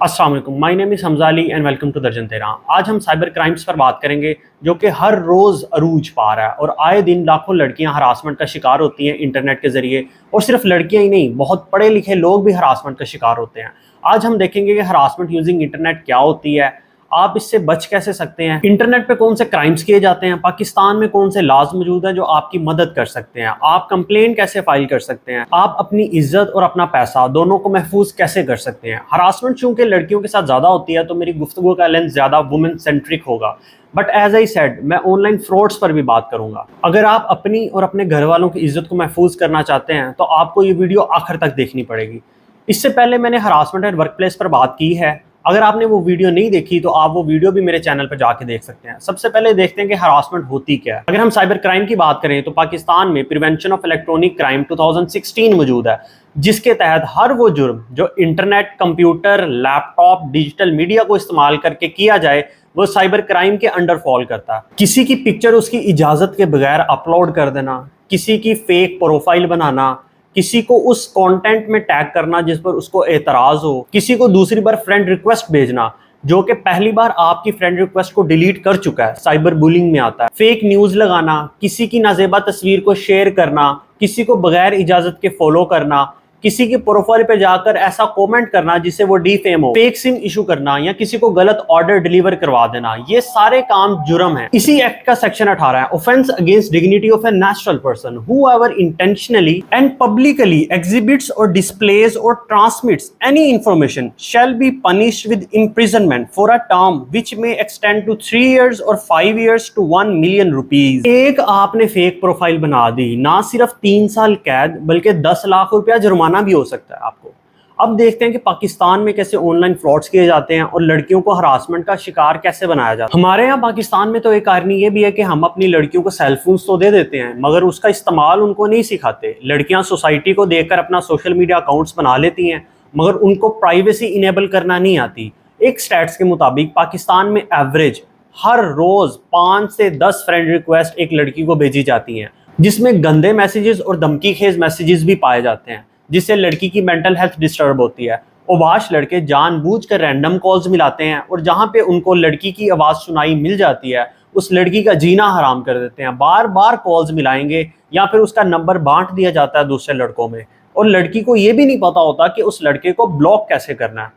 अस्सलाम वालेकुम, my name is Hamza Ali and welcome to दर्जन 13। आज हम साइबर क्राइम्स पर बात करेंगे जो कि हर रोज़ अरूज पा रहा है और आए दिन लाखों लड़कियां हरासमेंट का शिकार होती हैं इंटरनेट के ज़रिए। और सिर्फ लड़कियां ही नहीं, बहुत पढ़े लिखे लोग भी हरासमेंट का शिकार होते हैं। आज हम देखेंगे कि हरासमेंट यूजिंग इंटरनेट क्या होती है, आप इससे बच कैसे सकते हैं, इंटरनेट पे कौन से क्राइम्स किए जाते हैं, पाकिस्तान में कौन से लॉज मौजूद हैं जो आपकी मदद कर सकते हैं, आप कंप्लेन कैसे फाइल कर सकते हैं, आप अपनी इज्जत और अपना पैसा दोनों को महफूज कैसे कर सकते हैं। हरासमेंट चूंकि लड़कियों के साथ ज़्यादा होती है तो मेरी गुफ्तगू का लेंस ज़्यादा वुमेन सेंट्रिक होगा, बट एज आई सेड मैं ऑनलाइन फ्रॉड्स पर भी बात करूंगा। अगर आप अपनी और अपने घर वालों की इज्जत को महफूज करना चाहते हैं तो आपको ये वीडियो आखिर तक देखनी पड़ेगी। इससे पहले मैंने हरासमेंट एट वर्क प्लेस पर बात की है, अगर आपने वो वीडियो नहीं देखी तो आप वो वीडियो भी मेरे चैनल पर जाके देख सकते हैं। सबसे पहले देखते हैं कि हरासमेंट होती क्या है। अगर हम साइबर क्राइम की बात करें तो पाकिस्तान में प्रिवेंशन ऑफ इलेक्ट्रॉनिक क्राइम 2016 मौजूद है, जिसके तहत हर वो जुर्म जो internet, computer, laptop, digital media को इस्तेमाल करके किया जाए वो साइबर क्राइम के अंडर फॉल करता है। किसी की पिक्चर उसकी इजाज़त के बगैर अपलोड कर देना, किसी की फेक प्रोफाइल बनाना, किसी को उस कंटेंट में टैग करना जिस पर उसको एतराज हो, किसी को दूसरी बार फ्रेंड रिक्वेस्ट भेजना जो कि पहली बार आपकी फ्रेंड रिक्वेस्ट को डिलीट कर चुका है, साइबर बुलिंग में आता है। फेक न्यूज़ लगाना, किसी की नाजेबा तस्वीर को शेयर करना, किसी को बगैर इजाज़त के फॉलो करना, किसी की प्रोफाइल पे जाकर ऐसा कमेंट करना जिससे वो डीफेम हो, फेक सिम इशू करना या किसी को गलत ऑर्डर डिलीवर करवा देना, ये सारे काम जुर्म है। इसी एक्ट का सेक्शन 18 है, offence against dignity of a natural person whoever intentionally and publicly exhibits और डिस्प्लेज और transmits any information shall be punished with imprisonment for a term which में एक्सटेंड टू 3 years और 5 years to 1 million rupees। एक आपने fake profile बना दी, ना सिर्फ 3 साल कैद बल्कि 10 लाख रुपया जुर्माना भी हो सकता है आपको। अब देखते हैं कि पाकिस्तान में कैसे ऑनलाइन फ्रॉड्स किए जाते हैं और लड़कियों को हरासमेंट का शिकार कैसे बनाया जाता है। हमारे यहाँ पाकिस्तान में तो एक कारण ये भी है कि हम अपनी लड़कियों को सेल फोन्स तो दे देते हैं मगर उसका इस्तेमाल उनको नहीं सिखाते। लड़कियां सोसाइटी को देखकर अपना सोशल मीडिया अकाउंट्स बना लेती हैं मगर उनको प्राइवेसी इनेबल करना नहीं आती। एक स्टैट्स के मुताबिक पाकिस्तान में एवरेज हर रोज 5 से 10 फ्रेंड रिक्वेस्ट एक लड़की को भेजी जाती हैं, जिसमें गंदे मैसेजेस और धमकी खेज मैसेजेस भी पाए जाते हैं, जिससे लड़की की मेंटल हेल्थ डिस्टर्ब होती है। ओबाश लड़के जानबूझकर रैंडम कॉल्स मिलाते हैं और जहां पे उनको लड़की की आवाज़ सुनाई मिल जाती है उस लड़की का जीना हराम कर देते हैं। बार बार कॉल्स मिलाएंगे या फिर उसका नंबर बांट दिया जाता है दूसरे लड़कों में और लड़की को ये भी नहीं पता होता कि उस लड़के को ब्लॉक कैसे करना है।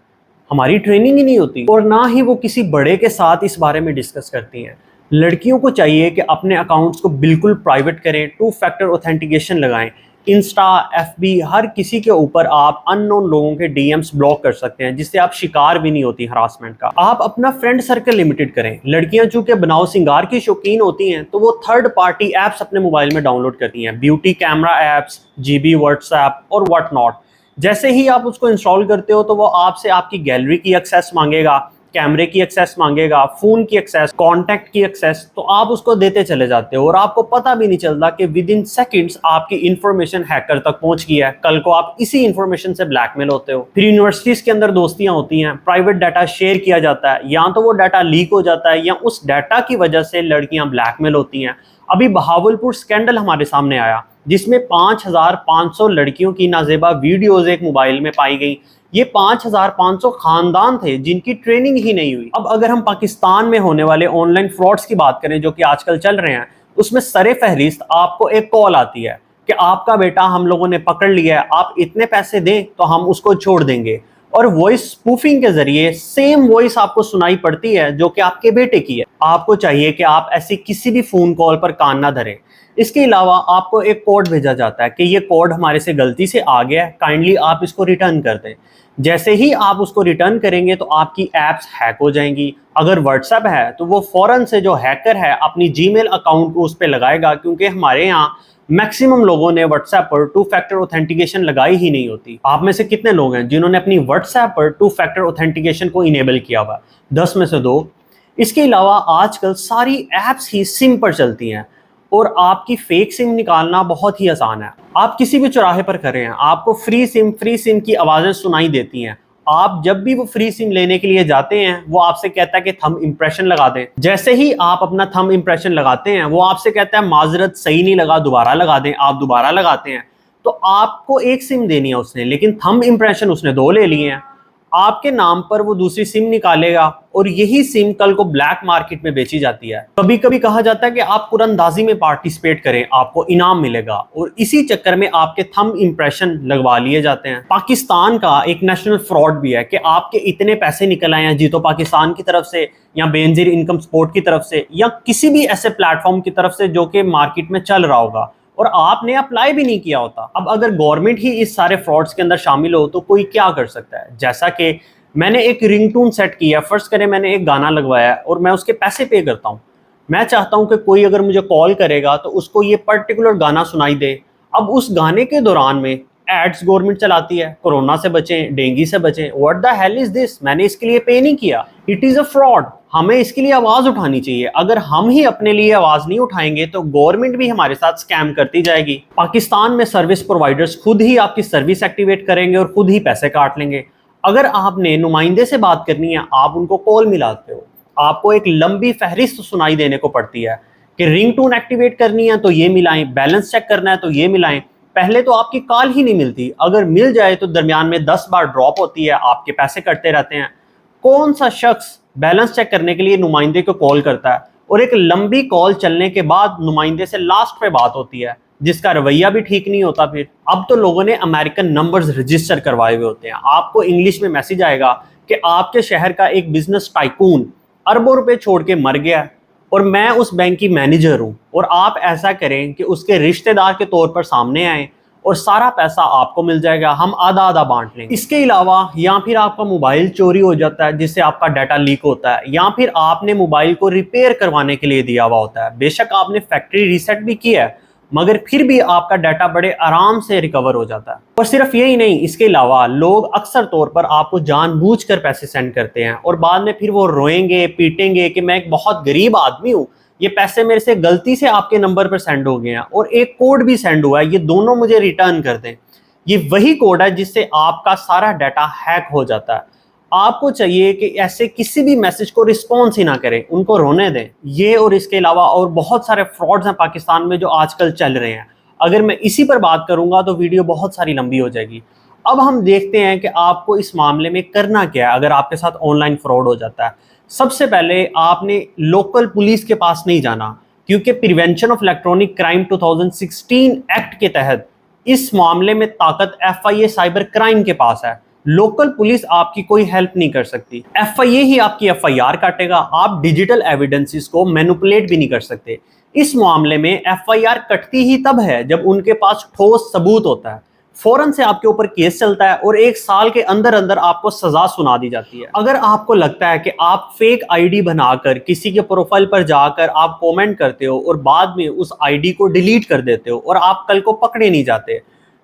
हमारी ट्रेनिंग ही नहीं होती और ना ही वो किसी बड़े के साथ इस बारे में डिस्कस करती हैं। लड़कियों को चाहिए कि अपने अकाउंट्स को बिल्कुल प्राइवेट करें, 2 फैक्टर ऑथेंटिकेशन लगाएं। इंस्टा, एफबी, हर किसी के ऊपर आप अननोन लोगों के डीएम्स ब्लॉक कर सकते हैं जिससे आप शिकार भी नहीं होती हरासमेंट का। आप अपना फ्रेंड सर्कल लिमिटेड करें। लड़कियां चूंकि बनाव सिंगार की शौकीन होती हैं तो वो थर्ड पार्टी एप्स अपने मोबाइल में डाउनलोड करती हैं, beauty camera apps, GB, WhatsApp और व्हाट नॉट। जैसे ही आप उसको इंस्टॉल करते हो तो वो आपसे आपकी गैलरी की एक्सेस मांगेगा, कैमरे की एक्सेस मांगेगा, फोन की एक्सेस, कॉन्टैक्ट की एक्सेस, तो आप उसको देते चले जाते हो और आपको पता भी नहीं चलता कि विद इन सेकेंड्स आपकी इंफॉर्मेशन हैकर तक पहुंच गई है। कल को आप इसी इंफॉर्मेशन से ब्लैकमेल होते हो। फिर यूनिवर्सिटीज के अंदर दोस्तियां होती हैं, प्राइवेट डाटा शेयर किया जाता है, या तो वो डाटा लीक हो जाता है या उस डाटा की वजह से लड़कियां ब्लैकमेल होती हैं। अभी बहावलपुर स्कैंडल हमारे सामने आया जिसमें 5500 लड़कियों की नाजेबा वीडियोज एक मोबाइल में पाई गई। ये 5500 खानदान थे जिनकी ट्रेनिंग ही नहीं हुई। अब अगर हम पाकिस्तान में होने वाले ऑनलाइन फ्रॉड्स की बात करें जो कि आजकल चल रहे हैं, उसमें सरे फहरिस्त आपको एक कॉल आती है कि आपका बेटा हम लोगों ने पकड़ लिया है, आप इतने पैसे दें तो हम उसको छोड़ देंगे। और वॉइस स्पूफिंग के जरिए सेम वॉइस आपको सुनाई पड़ती है जो कि आपके बेटे की है। आपको चाहिए कि आप ऐसी किसी भी फोन कॉल पर कान ना धरें। इसके अलावा आपको एक कोड भेजा जाता है कि ये कोड हमारे से गलती से आ गया है, काइंडली आप इसको रिटर्न कर दें। जैसे ही आप उसको रिटर्न करेंगे तो आपकी एप्स हैक हो जाएंगी। अगर व्हाट्सएप है तो वो फौरन से जो हैकर है अपनी जीमेल अकाउंट को उस पर लगाएगा, क्योंकि हमारे यहाँ मैक्सिमम लोगों ने व्हाट्सएप पर 2 फैक्टर ऑथेंटिकेशन लगाई ही नहीं होती। आप में से कितने लोग हैं जिन्होंने अपनी व्हाट्सएप पर 2 फैक्टर ऑथेंटिकेशन को इनेबल किया हुआ? 10 में से 2। इसके अलावा आजकल सारी एप्स ही सिम पर चलती हैं और आपकी फेक सिम निकालना बहुत ही आसान है। आप किसी भी चौराहे पर करें, आपको फ्री सिम की आवाज़ें सुनाई देती हैं। आप जब भी वो फ्री सिम लेने के लिए जाते हैं वो आपसे कहता है कि थंब इंप्रेशन लगा दें। जैसे ही आप अपना थंब इंप्रेशन लगाते हैं वो आपसे कहता है माजरत सही नहीं लगा, दोबारा लगा दें। आप दोबारा लगाते हैं तो आपको एक सिम देनी है उसने, लेकिन थंब इंप्रेशन उसने 2 ले लिए हैं। आपके नाम पर वो दूसरी सिम निकालेगा और यही सिम कल को ब्लैक मार्केट में बेची जाती है। कभी कभी कहा जाता है कि आप कुरंदाजी में पार्टिसिपेट करें, आपको इनाम मिलेगा, और इसी चक्कर में आपके थंब इंप्रेशन लगवा लिए जाते हैं। पाकिस्तान का एक नेशनल फ्रॉड भी है कि आपके इतने पैसे निकल आए हैं जीतो पाकिस्तान की तरफ से, या बेनजीर इनकम सपोर्ट की तरफ से, या किसी भी ऐसे प्लेटफॉर्म की तरफ से जो कि मार्केट में चल रहा होगा, और आपने अप्लाई भी नहीं किया होता। अब अगर गवर्नमेंट ही इस सारे फ्रॉड्स के अंदर शामिल हो तो कोई क्या कर सकता है। जैसा कि मैंने एक रिंगटोन सेट किया, फर्स्ट करें मैंने एक गाना लगवाया और मैं उसके पैसे पे करता हूँ। मैं चाहता हूँ कि कोई अगर मुझे कॉल करेगा तो उसको ये पर्टिकुलर गाना सुनाई दे। अब उस गाने के दौरान में एड्स गवर्नमेंट चलाती है, कोरोना से बचें, डेंगू से बचें। What the hell is this? मैंने इसके लिए पे नहीं किया। It is a fraud. हमें इसके लिए आवाज उठानी चाहिए। अगर हम ही अपने लिए आवाज नहीं उठाएंगे तो गवर्नमेंट भी हमारे साथ स्कैम करती जाएगी। पाकिस्तान में सर्विस प्रोवाइडर्स खुद ही आपकी सर्विस एक्टिवेट करेंगे और खुद ही पैसे काट लेंगे। अगर आपने नुमाइंदे से बात करनी है, आप उनको कॉल मिलाते हो, आपको एक लंबी फहरिस्त सुनाई देने को पड़ती है कि रिंगटोन एक्टिवेट करनी है तो ये मिलाएं, बैलेंस चेक करना है तो ये मिलाएं। पहले तो आपकी कॉल ही नहीं मिलती, अगर मिल जाए तो दरमियान में 10 बार ड्रॉप होती है, आपके पैसे कटते रहते हैं। कौन सा शख्स बैलेंस चेक करने के लिए नुमाइंदे को कॉल करता है? और एक लंबी कॉल चलने के बाद नुमाइंदे से लास्ट पे बात होती है, जिसका रवैया भी ठीक नहीं होता। फिर अब तो लोगों ने अमेरिकन नंबर्स रजिस्टर करवाए हुए होते हैं। आपको इंग्लिश में मैसेज आएगा कि आपके शहर का एक बिजनेस टाइकून अरबों रुपए छोड़ के मर गया और मैं उस बैंक की मैनेजर हूं, और आप ऐसा करें कि उसके रिश्तेदार के तौर पर सामने आए और सारा पैसा आपको मिल जाएगा, हम आधा आधा बांट लेंगे। इसके अलावा या फिर आपका मोबाइल चोरी हो जाता है जिससे आपका डाटा लीक होता है, या फिर आपने मोबाइल को रिपेयर करवाने के लिए दिया हुआ होता है, बेशक आपने फैक्ट्री रीसेट भी किया है मगर फिर भी आपका डाटा बड़े आराम से रिकवर हो जाता है। और सिर्फ यही नहीं, इसके अलावा लोग अक्सर तौर पर आपको जानबूझकर पैसे सेंड करते हैं और बाद में फिर वो रोएंगे पीटेंगे कि मैं एक बहुत गरीब आदमी हूँ, ये पैसे मेरे से गलती से आपके नंबर पर सेंड हो गए हैं और एक कोड भी सेंड हुआ है, ये दोनों मुझे रिटर्न कर दें। ये वही कोड है जिससे आपका सारा डाटा हैक हो जाता है। आपको चाहिए कि ऐसे किसी भी मैसेज को रिस्पॉन्स ही ना करें, उनको रोने दें। ये और इसके अलावा और बहुत सारे फ्रॉड्स हैं पाकिस्तान में जो आजकल चल रहे हैं। अगर मैं इसी पर बात करूंगा तो वीडियो बहुत सारी लंबी हो जाएगी। अब हम देखते हैं कि आपको इस मामले में करना क्या है अगर आपके साथ ऑनलाइन फ्रॉड हो जाता है। सबसे पहले आपने लोकल पुलिस के पास नहीं जाना, क्योंकि prevention of electronic crime 2016 act के तहत इस मामले में ताकत FIA साइबर क्राइम के पास है। लोकल पुलिस आपकी कोई हेल्प नहीं कर सकती। FIA ही आपकी FIR काटेगा। आप डिजिटल एविडेंसेस को मैनिपुलेट भी नहीं कर सकते। इस मामले में FIR कटती ही तब है जब उनके पास ठोस सबूत होता है। फौरन से आपके ऊपर केस चलता है और 1 साल के अंदर अंदर आपको सजा सुना दी जाती है। अगर आपको लगता है कि आप फेक आईडी बनाकर किसी के प्रोफाइल पर जाकर आप कमेंट करते हो और बाद में उस आईडी को डिलीट कर देते हो और आप कल को पकड़े नहीं जाते,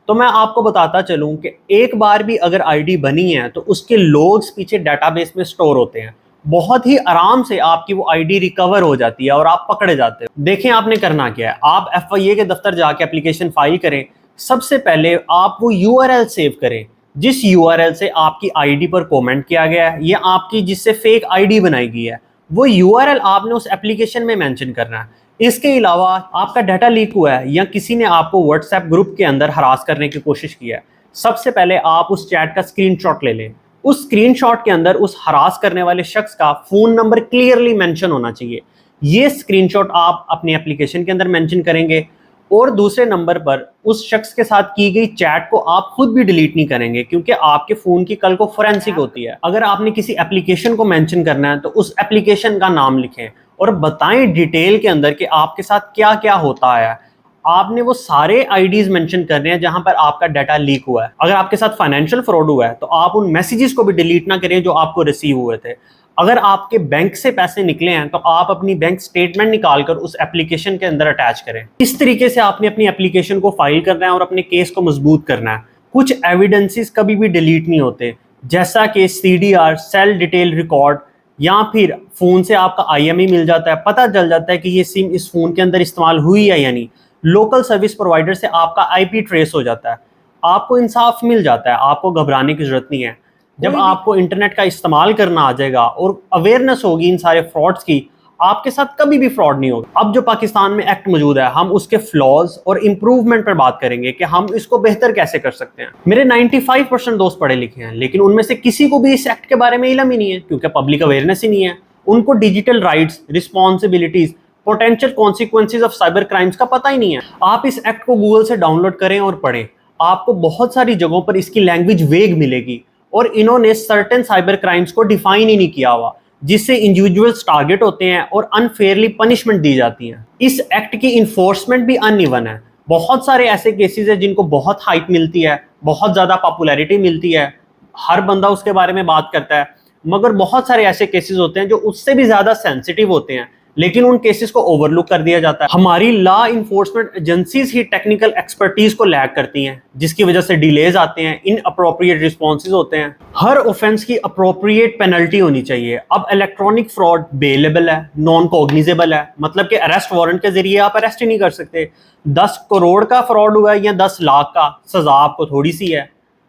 तो मैं आपको बताता चलूं कि एक बार भी अगर आईडी बनी है तो उसके लॉग्स पीछे डेटाबेस में स्टोर होते हैं। बहुत ही आराम से आपकी वो आईडी रिकवर हो जाती है और आप पकड़े जाते हो। देखें आपने करना क्या है। आप FIA के दफ्तर जाके एप्लीकेशन फाइल करें। सबसे पहले आप वो URL सेव करें जिस URL से आपकी आईडी पर कमेंट किया गया है या आपकी जिससे फेक आईडी बनाई गई है, वो URL आपने उस एप्लीकेशन में मेंशन करना है। इसके अलावा आपका डाटा लीक हुआ है या किसी ने आपको व्हाट्सएप ग्रुप के अंदर हरास करने की कोशिश की है, सबसे पहले आप उस चैट का स्क्रीनशॉट ले लें। उस स्क्रीनशॉट के अंदर उस हरास करने वाले शख्स का फोन नंबर क्लियरली मेंशन होना चाहिए। ये स्क्रीनशॉट आप अपनी एप्लीकेशन के अंदर मेंशन करेंगे और दूसरे नंबर पर उस शख्स के साथ की गई चैट को आप खुद भी डिलीट नहीं करेंगे, क्योंकि आपके फोन की कल को फोरेंसिक होती है। अगर आपने किसी एप्लीकेशन को मेंशन करना है तो उस एप्लीकेशन का नाम लिखें और बताएं डिटेल के अंदर कि आपके साथ क्या क्या होता है। आपने वो सारे आईडीज मेंशन करने हैं जहां पर आपका डाटा लीक हुआ है। अगर आपके साथ फाइनेंशियल फ्रॉड हुआ है तो आप उन मैसेजेस को भी डिलीट ना करें जो आपको रिसीव हुए थे। अगर आपके बैंक से पैसे निकले हैं तो आप अपनी बैंक स्टेटमेंट निकालकर उस एप्लीकेशन के अंदर अटैच करें। इस तरीके से आपने अपनी एप्लीकेशन को फाइल करना है और अपने केस को मजबूत करना है। कुछ एविडेंसेस कभी भी डिलीट नहीं होते, जैसा कि CDR सेल डिटेल रिकॉर्ड, या फिर फोन से आपका IMEI मिल जाता है, पता चल जाता है कि ये सिम इस फोन के अंदर इस्तेमाल हुई है या नहीं। लोकल सर्विस प्रोवाइडर से आपका IP ट्रेस हो जाता है, आपको इंसाफ मिल जाता है, आपको घबराने की जरूरत नहीं है। जब आपको इंटरनेट का इस्तेमाल करना आ जाएगा और अवेयरनेस होगी इन सारे फ्रॉड्स की, आपके साथ कभी भी फ्रॉड नहीं होगा। अब जो पाकिस्तान में एक्ट मौजूद है, हम उसके फ्लॉज और इंप्रूवमेंट पर बात करेंगे कि हम इसको बेहतर कैसे कर सकते हैं। मेरे 95% दोस्त पढ़े लिखे हैं, लेकिन उनमें से किसी को भी इस एक्ट के बारे में इल्म ही नहीं है, क्योंकि पब्लिक अवेयरनेस ही नहीं है। उनको digital rights, responsibilities, potential consequences of cyber crimes का पता ही नहीं है। आप इस एक्ट को गूगल से डाउनलोड करें और पढ़ें, आपको बहुत सारी जगहों पर इसकी लैंग्वेज वेग मिलेगी और इन्होंने सर्टेन साइबर क्राइम्स को डिफाइन ही नहीं किया हुआ, जिससे इंडिविजुअल्स टारगेट होते हैं और अनफेयरली पनिशमेंट दी जाती है। इस एक्ट की इन्फोर्समेंट भी अनइवन है। बहुत सारे ऐसे केसेस हैं जिनको बहुत हाइप मिलती है, बहुत ज़्यादा पॉपुलैरिटी मिलती है, हर बंदा उसके बारे में बात करता है, मगर बहुत सारे ऐसे केसेस होते हैं जो उससे भी ज़्यादा सेंसिटिव होते हैं, लेकिन उन केसेस को ओवरलुक कर दिया जाता है। हमारी लॉ इन्फोर्समेंट एजेंसीज ही टेक्निकल एक्सपर्टीज को लैग करती हैं, जिसकी वजह से डिलेज आते हैं, इनअप्रोप्रिएट रिस्पॉन्सेज होते हैं। हर ऑफेंस की अप्रोप्रिएट पेनल्टी होनी चाहिए। अब इलेक्ट्रॉनिक फ्रॉड बेलेबल है, नॉन कॉग्निजेबल है, मतलब कि अरेस्ट वारंट के जरिए आप अरेस्ट ही नहीं कर सकते। 10 करोड़ का फ्रॉड हुआ है या 10 लाख का, सजा आपको थोड़ी सी है,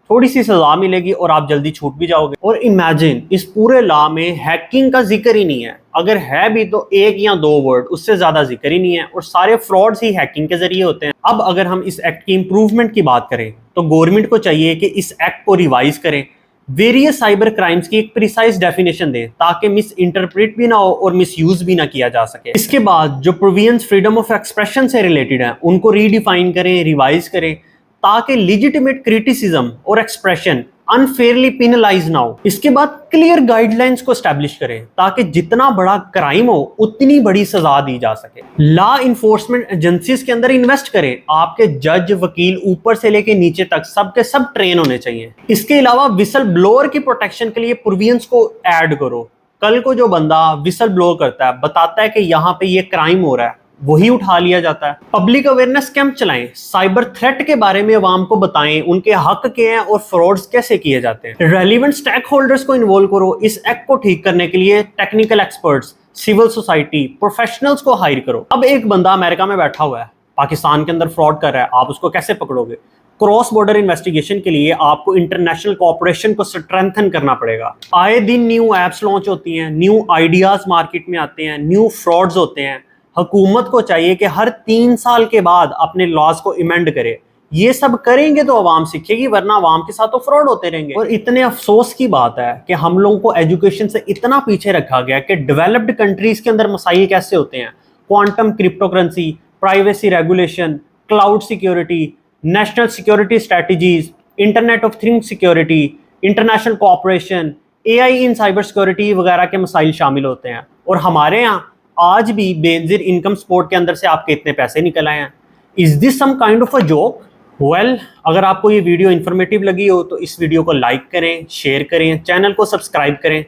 थोड़ी सी सजा मिलेगी और आप जल्दी छूट भी जाओगे। और इमेजिन, इस पूरे लॉ में हैकिंग का जिक्र ही नहीं है, अगर है भी तो 1 या 2 वर्ड, उससे ज्यादा जिक्र ही नहीं है, और सारे फ्रॉड्स ही हैकिंग के जरिए होते हैं। अब अगर हम इस एक्ट की इंप्रूवमेंट की बात करें तो गवर्नमेंट को चाहिए कि इस एक्ट को रिवाइज करें, वेरियस साइबर क्राइम्स की एक प्रिसाइज डेफिनेशन दें, ताकि मिस इंटरप्रेट भी ना हो और मिस यूज भी ना किया जा सके। इसके बाद जो प्रोविजंस फ्रीडम ऑफ एक्सप्रेशन से रिलेटेड है, उनको रीडिफाइन करें, रिवाइज करें, ताकि लिजिटिमेट क्रिटिसिज्म और एक्सप्रेशन अनफेयरली पिनलाइज ना हो। इसके बाद क्लियर गाइडलाइंस को स्टैब्लिश करें, ताकि जितना बड़ा क्राइम हो उतनी बड़ी सजा दी जा सके। लॉ इन्फोर्समेंट एजेंसीज के अंदर इन्वेस्ट करें, आपके जज, वकील ऊपर से लेके नीचे तक सबके सब ट्रेन होने चाहिए। इसके अलावा विसल ब्लोअर की प्रोटेक्शन के लिए प्रोविजंस को ऐड करो। कल को जो बंदा विसल ब्लो करता है, बताता है कि यहाँ पे ये क्राइम हो रहा है, वही उठा लिया जाता है। पब्लिक अवेयरनेस कैंप चलाएं, साइबर थ्रेट के बारे में अवाम को बताएं, उनके हक क्या हैं और फ्रॉड्स कैसे किए जाते हैं। रेलिवेंट स्टेक होल्डर्स को इन्वॉल्व करो। इस एक्ट को ठीक करने के लिए technical experts, civil society, professionals को हायर करो। अब एक बंदा अमेरिका में बैठा हुआ है, पाकिस्तान के अंदर फ्रॉड कर रहा है, आप उसको कैसे पकड़ोगे? क्रॉस बॉर्डर इन्वेस्टिगेशन के लिए आपको इंटरनेशनल कोऑपरेशन को स्ट्रेंथन करना पड़ेगा। आए दिन न्यू एप्स लॉन्च होती हैं, न्यू आइडियाज मार्केट में आते हैं, न्यू फ्रॉड्स होते हैं। हुकूमत को चाहिए कि हर 3 साल के बाद अपने लॉज को इमेंड करे। ये सब करेंगे तो आवाम सीखेगी, वरना आवाम के साथ तो फ्रॉड होते रहेंगे। और इतने अफसोस की बात है कि हम लोगों को एजुकेशन से इतना पीछे रखा गया कि डेवलप्ड कंट्रीज के अंदर मसाइल कैसे होते हैं, quantum cryptocurrency, privacy regulation, cloud security, national security strategies, internet of things security, international cooperation, AI in cyber security वगैरह के मसाइल शामिल होते हैं। और हमारे यहाँ आज भी बेनजीर इनकम सपोर्ट के अंदर से आपके इतने पैसे निकल आए हैं। Is this some kind of a joke? Well, अगर आपको ये वीडियो इन्फॉर्मेटिव लगी हो तो इस वीडियो को लाइक करें, शेयर करें, चैनल को सब्सक्राइब करें।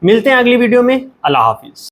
मिलते हैं अगली वीडियो में। अल्लाह हाफिज।